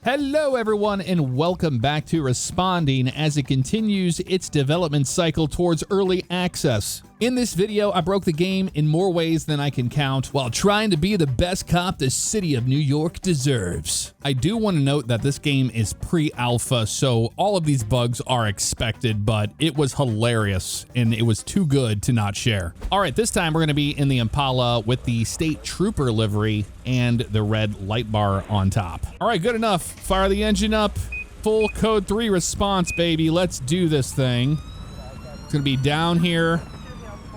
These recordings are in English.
Hello everyone and welcome back to Responding as it continues its development cycle towards early access. In this video, I broke the game in more ways than I can count while trying to be the best cop the city of New York deserves. I do want to note that this game is pre-alpha, so all of these bugs are expected, but it was hilarious and it was too good to not share. All right, this time we're going to be in the Impala with the State Trooper livery and the red light bar on top. All right, good enough. Fire the engine up. Full code 3 response, baby. Let's do this thing. It's going to be down here.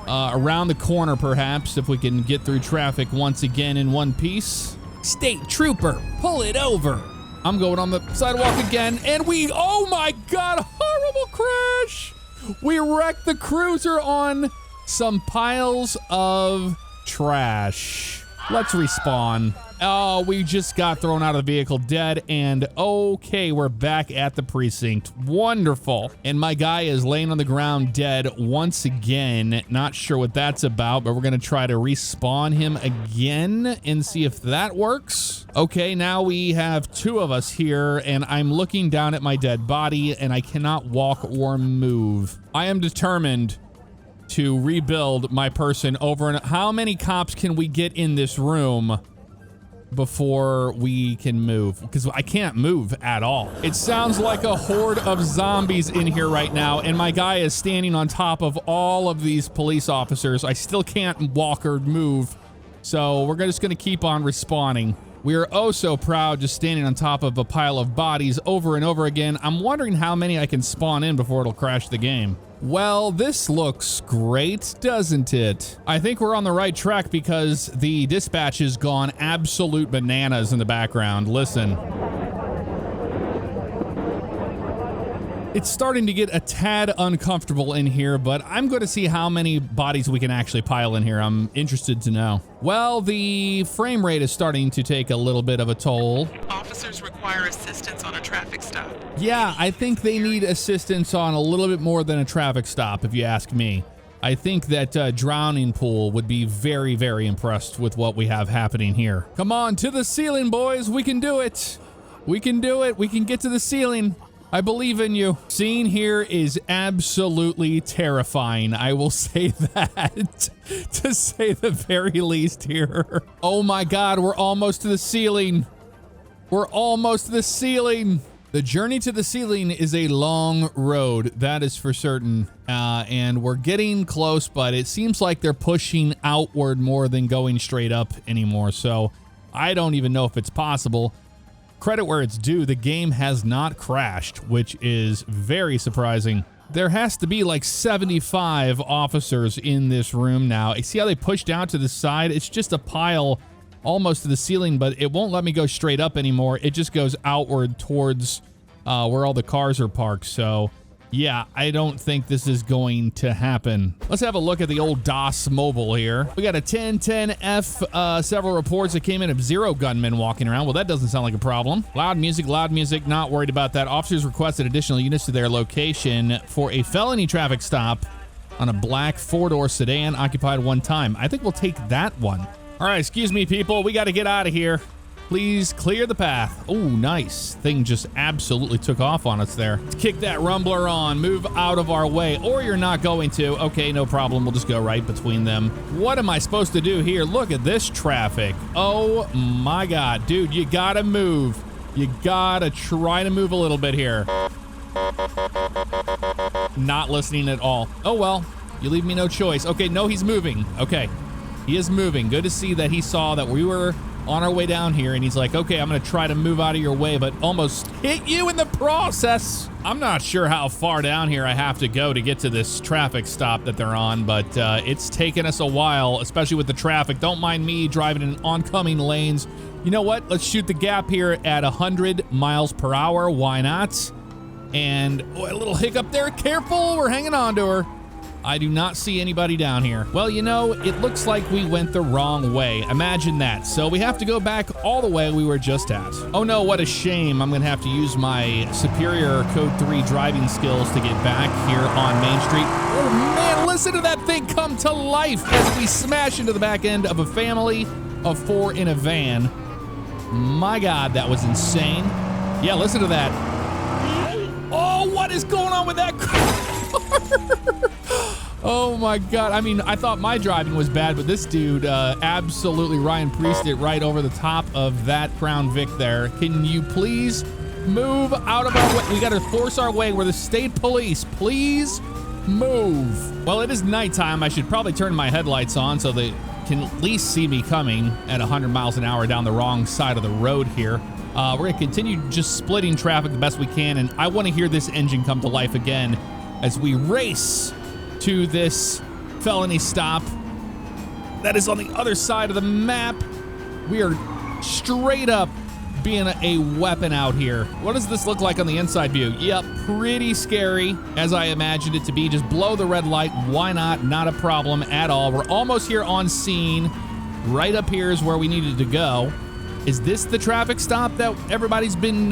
Around the corner, perhaps, if we can get through traffic once again in one piece. State Trooper, pull it over. I'm going on the sidewalk again, and oh my God, horrible crash. We wrecked the cruiser on some piles of trash. Let's respawn. Oh, we just got thrown out of the vehicle dead, and okay, we're back at the precinct. Wonderful. And my guy is laying on the ground dead once again. Not sure what that's about, but we're gonna try to respawn him again and see if that works. Okay, now we have two of us here, and I'm looking down at my dead body, and I cannot walk or move. I am determined to rebuild my person over. And how many cops can we get in this room before we can move? Because I can't move at all. It sounds like a horde of zombies in here right now, and my guy is standing on top of all of these police officers. I still can't walk or move, so we're just gonna keep on respawning. We are oh so proud just standing on top of a pile of bodies over and over again. I'm wondering how many I can spawn in before it'll crash the game. Well, this looks great, doesn't it? I think we're on the right track because the dispatch has gone absolute bananas in the background. Listen. It's starting to get a tad uncomfortable in here, but I'm going to see how many bodies we can actually pile in here. I'm interested to know. Well, the frame rate is starting to take a little bit of a toll. Officers require assistance on a traffic stop. Yeah, I think they need assistance on a little bit more than a traffic stop, if you ask me. I think that Drowning Pool would be very, very impressed with what we have happening here. Come on, to the ceiling, boys. We can do it. We can do it. We can get to the ceiling. I believe in you. Scene here is absolutely terrifying. I will say that, to say the very least here. Oh my God, we're almost to the ceiling. We're almost to the ceiling. The journey to the ceiling is a long road, that is for certain. And we're getting close, but it seems like they're pushing outward more than going straight up anymore. So I don't even know if it's possible. Credit where it's due, the game has not crashed, which is very surprising. There has to be like 75 officers in this room now. See how they pushed out to the side? It's just a pile almost to the ceiling, but it won't let me go straight up anymore. It just goes outward towards where all the cars are parked. So yeah, I don't think this is going to happen. Let's have a look at the old DOS mobile here. We got a 1010F, several reports that came in of 0 gunmen walking around. Well, that doesn't sound like a problem. Loud music, not worried about that. Officers requested additional units to their location for a felony traffic stop on a black 4-door sedan occupied one time. I think we'll take that one. All right, excuse me, people. We got to get out of here. Please clear the path. Oh, nice. Thing just absolutely took off on us there. Let's kick that rumbler on. Move out of our way. Or you're not going to. Okay, no problem. We'll just go right between them. What am I supposed to do here? Look at this traffic. Oh, my God. Dude, you got to move. You got to try to move a little bit here. Not listening at all. Oh, well. You leave me no choice. Okay, no, he's moving. Okay. He is moving. Good to see that he saw that we were on our way down here, and he's like, okay, I'm gonna try to move out of your way, but almost hit you in the process. I'm not sure how far down here I have to go to get to this traffic stop that they're on, but it's taken us a while, especially with the traffic. Don't mind me driving in oncoming lanes. You know what? Let's shoot the gap here at 100 miles per hour. Why not? And a little hiccup there. Careful, we're hanging on to her. I do not see anybody down here. Well, you know, it looks like we went the wrong way. Imagine that. So we have to go back all the way we were just at. Oh no, what a shame. I'm gonna have to use my superior Code 3 driving skills to get back here on Main Street. Oh man, listen to that thing come to life as we smash into the back end of a family of 4 in a van. My God, that was insane. Yeah, listen to that. Oh, what is going on with that car? Oh my God. I mean, I thought my driving was bad, but this dude absolutely Ryan Priest it right over the top of that Crown Vic there. Can you please move out of our way? We got to force our way. We're the state police. Please move. Well, it is nighttime. I should probably turn my headlights on so they can at least see me coming at 100 miles an hour down the wrong side of the road here. We're going to continue just splitting traffic the best we can, and I want to hear this engine come to life again as we race to this felony stop that is on the other side of the map. We are straight up being a weapon out here. What does this look like on the inside view? Yep, pretty scary, as I imagined it to be. Just blow the red light. Why not? Not a problem at all. We're almost here on scene. Right up here is where we needed to go. Is this the traffic stop that everybody's been,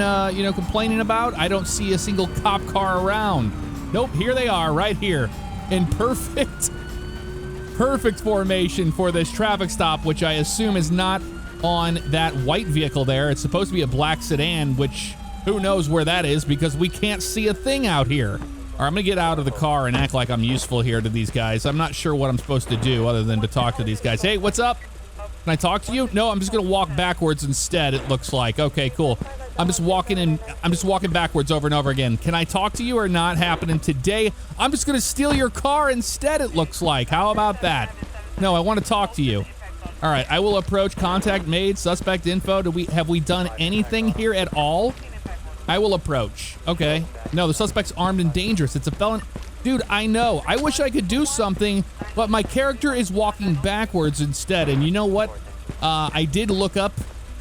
complaining about? I don't see a single cop car around. Nope, here they are, right here. In perfect formation for this traffic stop, which I assume is not on that white vehicle there. It's supposed to be a black sedan, which who knows where that is because we can't see a thing out here. All right, I'm gonna get out of the car and act like I'm useful here to these guys. I'm not sure what I'm supposed to do other than to talk to these guys. Hey, what's up? Can I talk to you? No, I'm just gonna walk backwards instead, it looks like. Okay, cool. I'm just walking backwards over and over again. Can I talk to you or not happening today? I'm just gonna steal your car instead, it looks like. How about that? No, I want to talk to you. All right, I will approach. Contact made. Suspect info. Have we done anything here at all? I will approach. Okay. No, the suspect's armed and dangerous. It's a felon. Dude, I know. I wish I could do something, but my character is walking backwards instead. And you know what? I did look up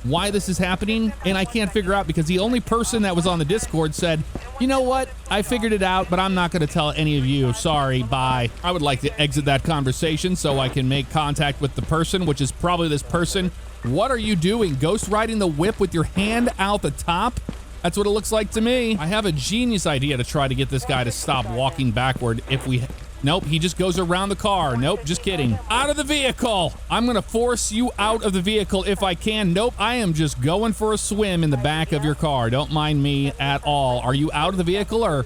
why this is happening, and I can't figure out because the only person that was on the Discord said, you know what? I figured it out, but I'm not going to tell any of you. Sorry, bye. I would like to exit that conversation so I can make contact with the person, which is probably this person. What are you doing? Ghost riding the whip with your hand out the top? That's what it looks like to me. I have a genius idea to try to get this guy to stop walking backward if we... Nope, he just goes around the car. Nope, just kidding. Out of the vehicle. I'm gonna force you out of the vehicle if I can. Nope, I am just going for a swim in the back of your car. Don't mind me at all. Are you out of the vehicle or...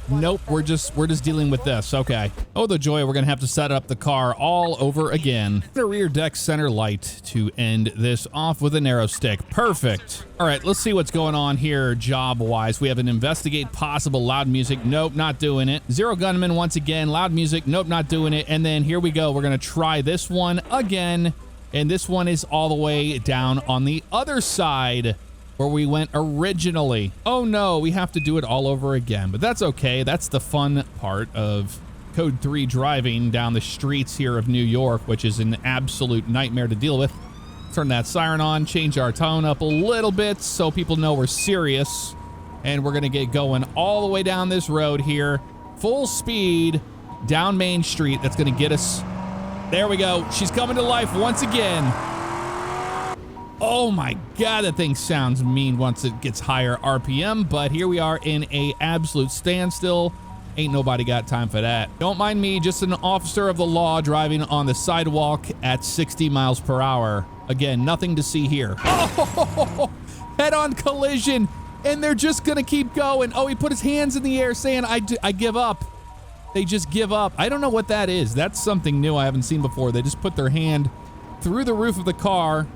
Nope, we're just dealing with this. Okay. Oh, the joy. We're gonna have to set up the car all over again. The rear deck center light to end this off with a narrow stick. Perfect. All right, let's see what's going on here job-wise. We have an investigate possible loud music. Nope, not doing it. Zero gunman once again. Loud music. Nope, not doing it. And then here we go. We're gonna try this one again. And this one is all the way down on the other side where we went originally. Oh no, we have to do it all over again, but that's okay. That's the fun part of Code 3 driving down the streets here of New York, which is an absolute nightmare to deal with. Turn that siren on, change our tone up a little bit so people know we're serious. And we're gonna get going all the way down this road here, full speed down Main Street. That's gonna get us, there we go. She's coming to life once again. Oh my God, that thing sounds mean once it gets higher RPM, but here we are in a absolute standstill. Ain't nobody got time for that. Don't mind me, just an officer of the law driving on the sidewalk at 60 miles per hour. Again, nothing to see here. Oh, head-on collision, and they're just gonna keep going. Oh, he put his hands in the air saying, I give up. They just give up. I don't know what that is. That's something new I haven't seen before. They just put their hand through the roof of the car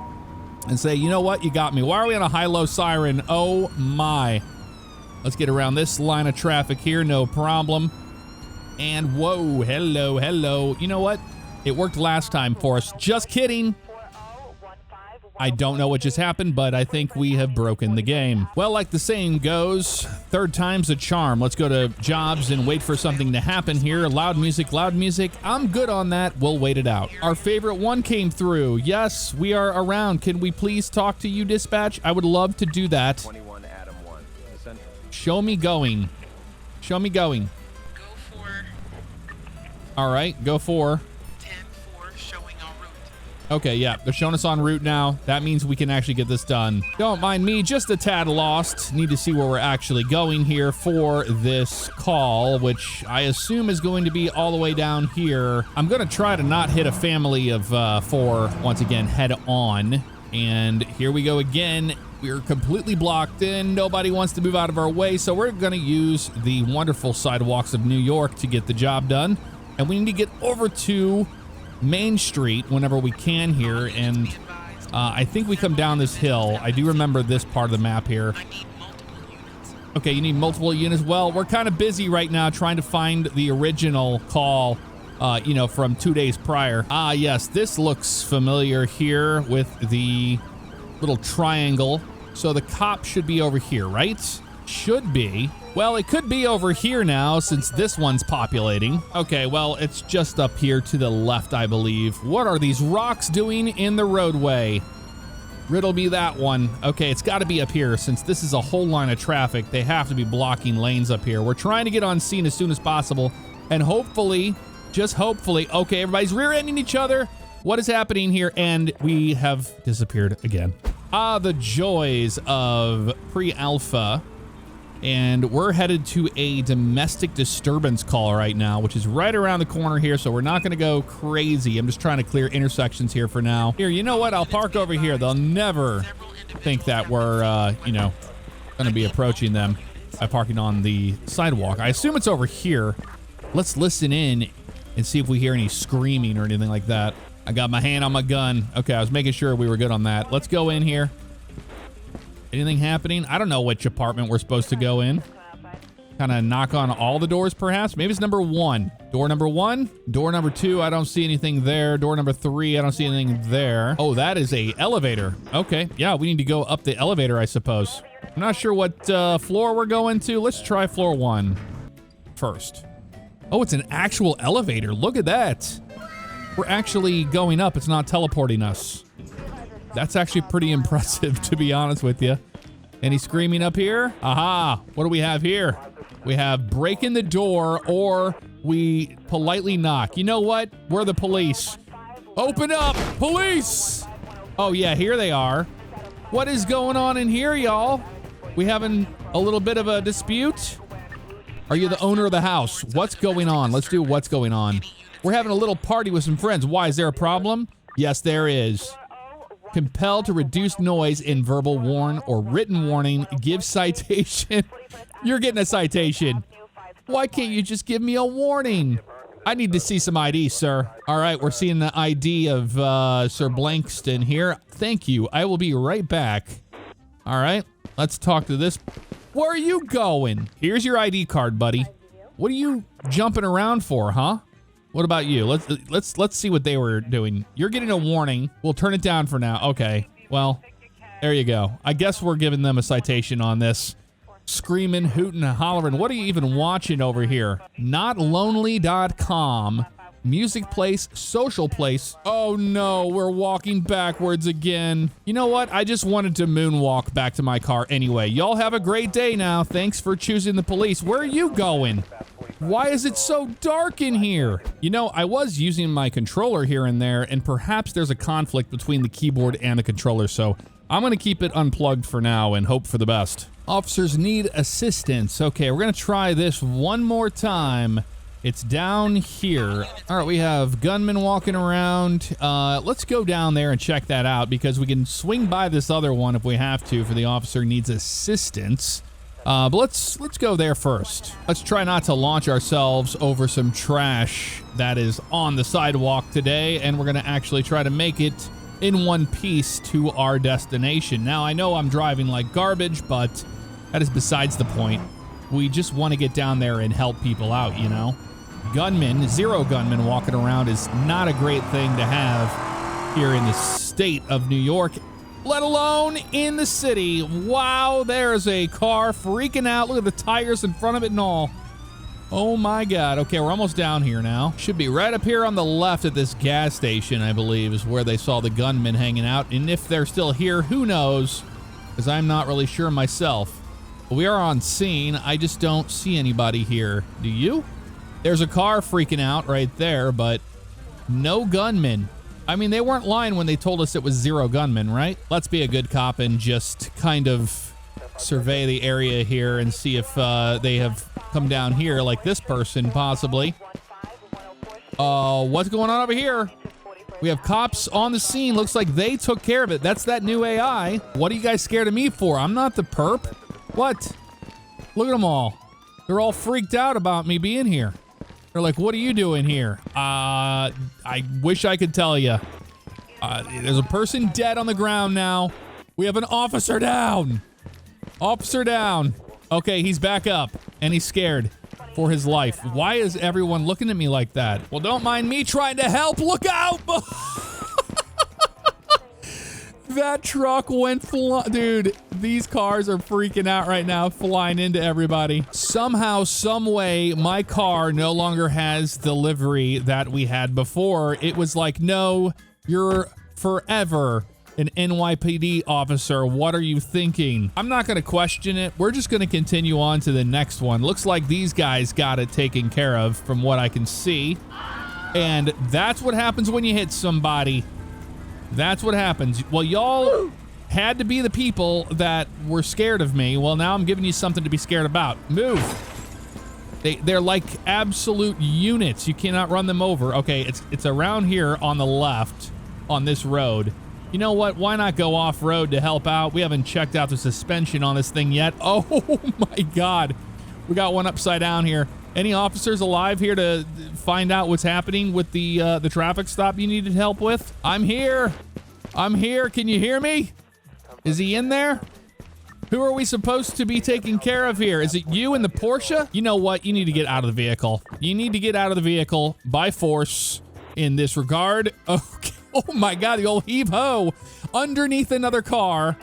and say, you know what, you got me. Why are we on a high-low siren? Oh my. Let's get around this line of traffic here, no problem. And whoa, hello. You know what? It worked last time for us. Just kidding. I don't know what just happened, but I think we have broken the game. Well, like the saying goes, third time's a charm. Let's go to jobs and wait for something to happen here. Loud music. I'm good on that. We'll wait it out. Our favorite one came through. Yes, we are around. Can we please talk to you, dispatch? I would love to do that. 21 Adam 1. Central. Show me going. Go for All right, go for. 10-4 showing en route. Okay, yeah, they're showing us en route now. That means we can actually get this done. Don't mind me, just a tad lost. Need to see where we're actually going here for this call, which I assume is going to be all the way down here. I'm going to try to not hit a family of 4 once again head on. And here we go again. We're completely blocked in. Nobody wants to move out of our way, so we're going to use the wonderful sidewalks of New York to get the job done. And we need to get over to Main Street whenever we can here, and I think we come down this hill. I do remember this part of the map here. I need multiple units. Okay, you need multiple units. Well, we're kind of busy right now trying to find the original call, you know, from 2 days prior. Ah, yes, this looks familiar here with the little triangle. So the cop should be over here, right? Should be. Well, it could be over here now since this one's populating. Okay, well, it's just up here to the left, I believe. What are these rocks doing in the roadway? Riddle me that one. Okay, it's got to be up here since this is a whole line of traffic. They have to be blocking lanes up here. We're trying to get on scene as soon as possible. And hopefully, just hopefully, okay, everybody's rear-ending each other. What is happening here? And we have disappeared again. Ah, the joys of pre-alpha. And we're headed to a domestic disturbance call right now, which is right around the corner here, so we're not going to go crazy. I'm just trying to clear intersections here for now. Here, you know what? I'll park over here. They'll never think that we're, you know, going to be approaching them by parking on the sidewalk. I assume it's over here. Let's listen in and see if we hear any screaming or anything like that. I got my hand on my gun. Okay, I was making sure we were good on that. Let's go in here. Anything happening? I don't know which apartment we're supposed to go in. Kind of knock on all the doors, perhaps. Maybe it's number 1. Door number 1. Door number 2, I don't see anything there. Door number 3, I don't see anything there. Oh, that is a elevator. Okay, yeah, we need to go up the elevator, I suppose. I'm not sure what floor we're going to. Let's try floor 1 first. Oh, it's an actual elevator. Look at that. We're actually going up. It's not teleporting us. That's actually pretty impressive, to be honest with you. Any screaming up here? Aha! What do we have here? We have break in the door, or we politely knock. You know what? We're the police. Open up! Police! Oh, yeah, here they are. What is going on in here, y'all? We having a little bit of a dispute? Are you the owner of the house? What's going on? Let's do what's going on. We're having a little party with some friends. Why? Is there a problem? Yes, there is. Compelled to reduce noise in verbal warn or written warning. Give citation. You're getting a citation. Why can't you just give me a warning? I need to see some ID, sir. All right, we're seeing the ID of Sir Blankston here. Thank you. I will be right back. All right, let's talk to this. Where are you going? Here's your ID card, buddy. What are you jumping around for, huh? What about you? Let's see what they were doing. You're getting a warning. We'll turn it down for now. Okay. Well, there you go. I guess we're giving them a citation on this. Screaming, hooting, and hollering. What are you even watching over here? Notlonely.com. Music place, social place. Oh no, we're walking backwards again. You know what? I just wanted to moonwalk back to my car anyway. Y'all have a great day now. Thanks for choosing the police. Where are you going? Why is it so dark in here? You know, I was using my controller here and there, and perhaps there's a conflict between the keyboard and the controller, so I'm gonna keep it unplugged for now and hope for the best. Officers need assistance. Okay, we're gonna try this one more time. It's down here. All right, we have gunmen walking around. Let's go down there and check that out because we can swing by this other one if we have to for the officer needs assistance. But let's go there first. Let's try not to launch ourselves over some trash that is on the sidewalk today, and we're gonna actually try to make it in one piece to our destination. Now, I know I'm driving like garbage, but that is besides the point. We just want to get down there and help people out, you know? Gunmen, zero gunmen walking around is not a great thing to have here in the state of New York, let alone in the city. Wow, there's a car freaking out. Look at the tires in front of it and all. Oh my God. Okay, we're almost down here now. Should be right up here on the left at this gas station, I believe, is where they saw the gunmen hanging out. And if they're still here, who knows? Because I'm not really sure myself. But we are on scene. I just don't see anybody here. Do you? There's a car freaking out right there, but no gunmen. I mean, they weren't lying when they told us it was zero gunmen, right? Let's be a good cop and just kind of survey the area here and see if they have come down here like this person, possibly. What's going on over here? We have cops on the scene. Looks like they took care of it. That's that new AI. What are you guys scared of me for? I'm not the perp. What? Look at them all. They're all freaked out about me being here. They're like, what are you doing here? I wish I could tell you. There's a person dead on the ground now. We have an officer down. Officer down. Okay, he's back up, and he's scared for his life. Why is everyone looking at me like that? Well, don't mind me trying to help. Look out! That truck went flying. Dude, these cars are freaking out right now, flying into everybody. Somehow, some way, my car no longer has the livery that we had before. It was like, no, you're forever an NYPD officer. What are you thinking? I'm not going to question it. We're just going to continue on to the next one. Looks like these guys got it taken care of from what I can see. And that's what happens when you hit somebody. That's what happens. Well, y'all had to be the people that were scared of me. Well, now I'm giving you something to be scared about. Move. They're like absolute units. You cannot run them over. Okay, it's around here on the left on this road. You know what? Why not go off-road to help out? We haven't checked out the suspension on this thing yet. Oh my God. We got one upside down here. Any officers alive here to find out what's happening with the traffic stop you needed help with? I'm here. I'm here. Can you hear me? Is he in there? Who are we supposed to be taking care of here? Is it you in the Porsche? You know what? You need to get out of the vehicle. You need to get out of the vehicle by force in this regard. Okay. Oh my God, the old heave-ho underneath another car.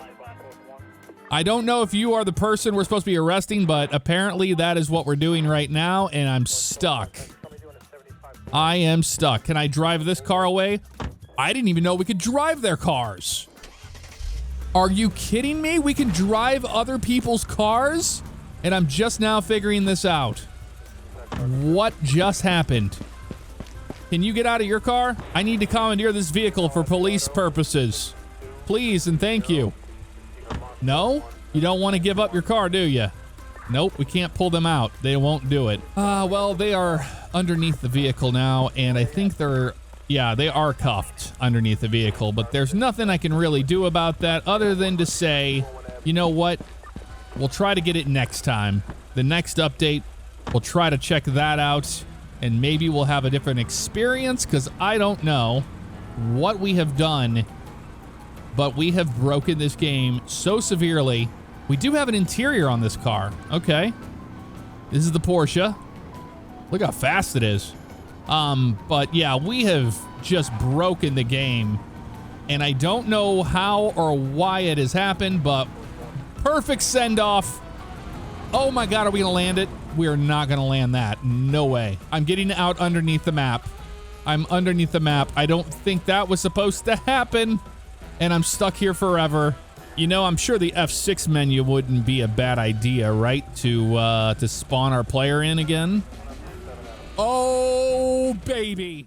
I don't know if you are the person we're supposed to be arresting, but apparently that is what we're doing right now, and I'm stuck. I am stuck. Can I drive this car away? I didn't even know we could drive their cars. Are you kidding me? We can drive other people's cars? And I'm just now figuring this out. What just happened? Can you get out of your car? I need to commandeer this vehicle for police purposes. Please and thank you. No? You don't want to give up your car, do you? Nope, we can't pull them out. They won't do it. Well, they are underneath the vehicle now, and I think they are cuffed underneath the vehicle, but there's nothing I can really do about that other than to say, you know what? We'll try to get it next time. The next update, we'll try to check that out, and maybe we'll have a different experience, because I don't know what we have done, but we have broken this game so severely. We do have an interior on this car. Okay. This is the Porsche. Look how fast it is. But yeah, we have just broken the game, and I don't know how or why it has happened, but perfect send-off. Oh my God, are we gonna land it? We are not gonna land that. No way. I'm getting out underneath the map. I'm underneath the map. I don't think that was supposed to happen, and I'm stuck here forever. You know, I'm sure the F6 menu wouldn't be a bad idea, right? To spawn our player in again. Oh, baby.